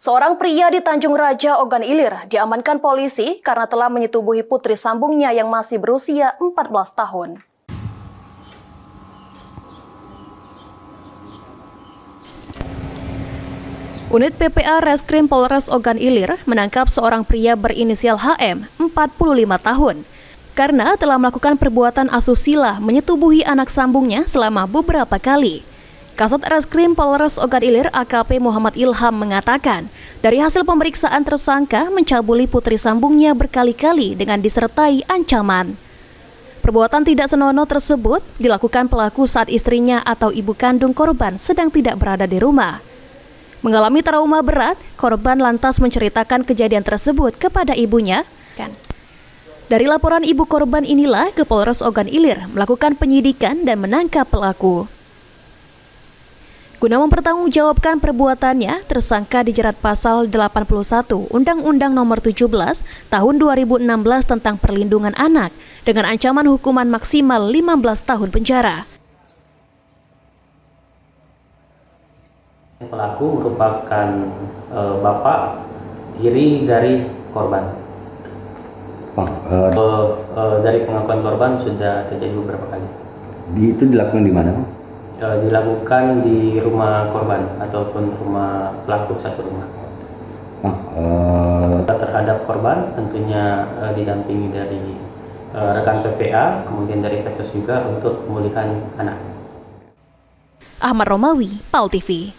Seorang pria di Tanjung Raja, Ogan Ilir diamankan polisi karena telah menyetubuhi putri sambungnya yang masih berusia 14 tahun. Unit PPA Reskrim Polres Ogan Ilir menangkap seorang pria berinisial HM, 45 tahun, karena telah melakukan perbuatan asusila menyetubuhi anak sambungnya selama beberapa kali. Kasat Reskrim Polres Ogan Ilir AKP Muhammad Ilham mengatakan, dari hasil pemeriksaan tersangka mencabuli putri sambungnya berkali-kali dengan disertai ancaman. Perbuatan tidak senonoh tersebut dilakukan pelaku saat istrinya atau ibu kandung korban sedang tidak berada di rumah. Mengalami trauma berat, korban lantas menceritakan kejadian tersebut kepada ibunya. Dari laporan ibu korban inilah Polres Ogan Ilir melakukan penyidikan dan menangkap pelaku. Guna mempertanggungjawabkan perbuatannya, tersangka dijerat pasal 81 Undang-Undang Nomor 17 Tahun 2016 tentang Perlindungan Anak dengan ancaman hukuman maksimal 15 tahun penjara. Pelaku merupakan bapak tiri dari korban. Dari pengakuan korban sudah terjadi beberapa kali. Itu dilakukan di mana? Dilakukan di rumah korban ataupun rumah pelaku satu rumah. Terhadap korban tentunya didampingi dari rekan PPA, kemudian dari Petus juga untuk pemulihan anak. Ahmad Romawi, PAL TV.